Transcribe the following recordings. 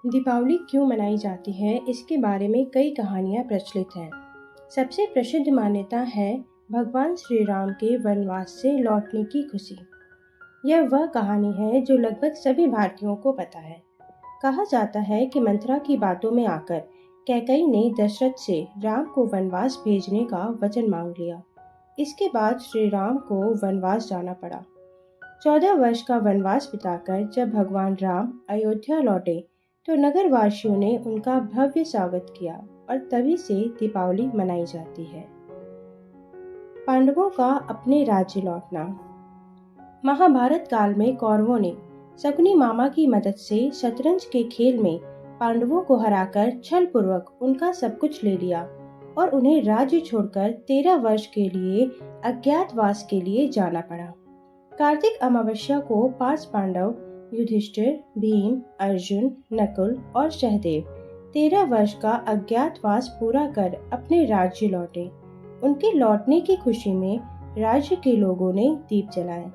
दीपावली क्यों मनाई जाती है, इसके बारे में कई कहानियाँ प्रचलित हैं। सबसे प्रसिद्ध मान्यता है भगवान श्री राम के वनवास से लौटने की खुशी। यह वह कहानी है जो लगभग सभी भारतीयों को पता है। कहा जाता है कि मंथरा की बातों में आकर कैकेयी ने दशरथ से राम को वनवास भेजने का वचन मांग लिया। इसके बाद श्री राम को वनवास जाना पड़ा। 14 वर्ष का वनवास बिताकर जब भगवान राम अयोध्या लौटे तो नगरवासियों ने उनका भव्य स्वागत किया और तभी से दीपावली मनाई जाती है। पांडवों का अपने राज्य लौटना। महाभारत काल में कौरवों ने शकुनी मामा की मदद से शतरंज के खेल में पांडवों को हराकर छल पूर्वक उनका सब कुछ ले लिया और उन्हें राज्य छोड़कर 13 वर्ष के लिए अज्ञातवास के लिए जाना पड़ा। कार्तिक अमावस्या को 5 पांडव युधिष्ठिर, भीम, अर्जुन, नकुल और सहदेव 13 वर्ष का अज्ञातवास पूरा कर अपने राज्य लौटे। उनके लौटने की खुशी में राज्य के लोगों ने दीप जलाए।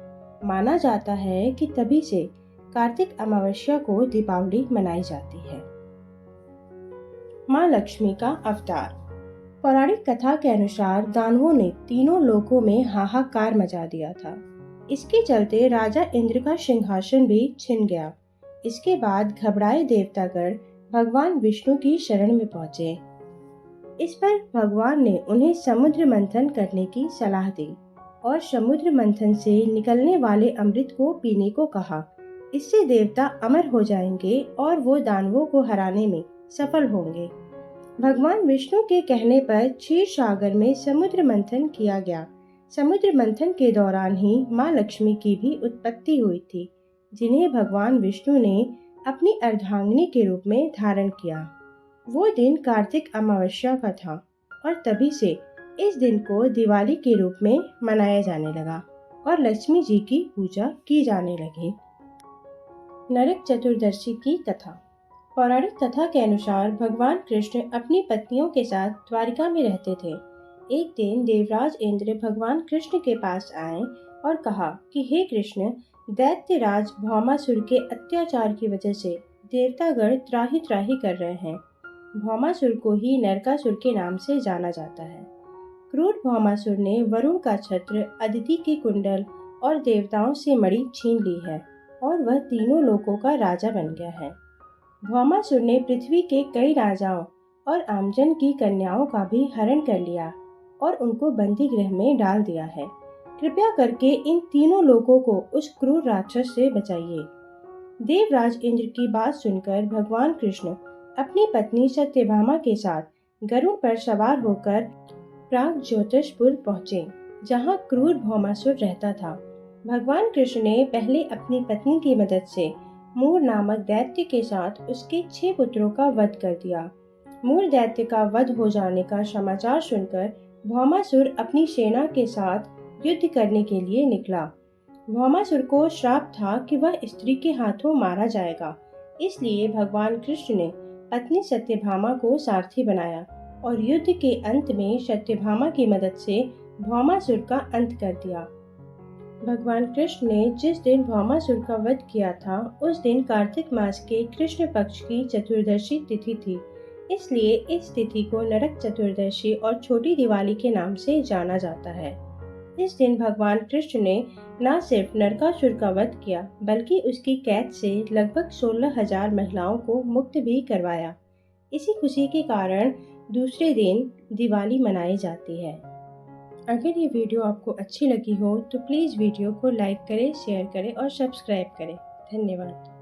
माना जाता है कि तभी से कार्तिक अमावस्या को दीपावली मनाई जाती है। माँ लक्ष्मी का अवतार। पौराणिक कथा के अनुसार दानवों ने तीनों लोकों में हाहाकार मचा दिया था। इसके चलते राजा इंद्र का सिंहासन भी छिन गया। इसके बाद घबराए देवतागण भगवान विष्णु की शरण में पहुंचे। इस पर भगवान ने उन्हें समुद्र मंथन करने की सलाह दी और समुद्र मंथन से निकलने वाले अमृत को पीने को कहा। इससे देवता अमर हो जाएंगे और वो दानवों को हराने में सफल होंगे। भगवान विष्णु के कहने पर क्षीर सागर में समुद्र मंथन किया गया। समुद्र मंथन के दौरान ही माँ लक्ष्मी की भी उत्पत्ति हुई थी, जिन्हें भगवान विष्णु ने अपनी अर्धांगिनी के रूप में धारण किया। वो दिन कार्तिक अमावस्या का था और तभी से इस दिन को दिवाली के रूप में मनाया जाने लगा और लक्ष्मी जी की पूजा की जाने लगी। नरक चतुर्दशी की कथा। पौराणिक कथा के अनुसार भगवान कृष्ण अपनी पत्नियों के साथ द्वारिका में रहते थे। एक दिन देवराज इंद्र भगवान कृष्ण के पास आए और कहा कि हे कृष्ण, दैत्यराज भौमासुर के अत्याचार की वजह से देवतागण त्राही त्राही कर रहे हैं। भौमासुर को ही नरकासुर के नाम से जाना जाता है। क्रूर भौमासुर ने वरुण का छत्र, अदिति की कुंडल और देवताओं से मणि छीन ली है और वह तीनों लोकों का राजा बन गया है। भौमासुर ने पृथ्वी के कई राजाओं और आमजन की कन्याओं का भी हरण कर लिया और उनको बंदी गृह में डाल दिया है। कृपया करके इन तीनों लोगों को उस क्रूर राक्षस से बचाइए। देवराज इंद्र की बात सुनकर भगवान कृष्ण अपनी पत्नी सत्यभामा के साथ गरुड़ पर सवार होकर प्रागज्योतिषपुर पहुँचे, जहाँ क्रूर भौमासुर रहता था। भगवान कृष्ण ने पहले अपनी पत्नी की मदद से मूर नामक दैत्य के साथ उसके 6 पुत्रों का वध कर दिया। मूर दैत्य का वध हो जाने का समाचार सुनकर भौमासुर अपनी सेना के साथ युद्ध करने के लिए निकला। भौमासुर को श्राप था कि वह स्त्री के हाथों मारा जाएगा, इसलिए भगवान कृष्ण ने पत्नी सत्यभामा को सारथी बनाया और युद्ध के अंत में सत्यभामा की मदद से भौमासुर का अंत कर दिया। भगवान कृष्ण ने जिस दिन भौमासुर का वध किया था, उस दिन कार्तिक मास के कृष्ण पक्ष की चतुर्दशी तिथि थी। इसलिए इस तिथि को नरक चतुर्दशी और छोटी दिवाली के नाम से जाना जाता है। इस दिन भगवान कृष्ण ने न सिर्फ नरकासुर का वध किया, बल्कि उसकी कैद से लगभग 16,000 महिलाओं को मुक्त भी करवाया। इसी खुशी के कारण दूसरे दिन दिवाली मनाई जाती है। अगर ये वीडियो आपको अच्छी लगी हो तो प्लीज़ वीडियो को लाइक करें, शेयर करें और सब्सक्राइब करें। धन्यवाद।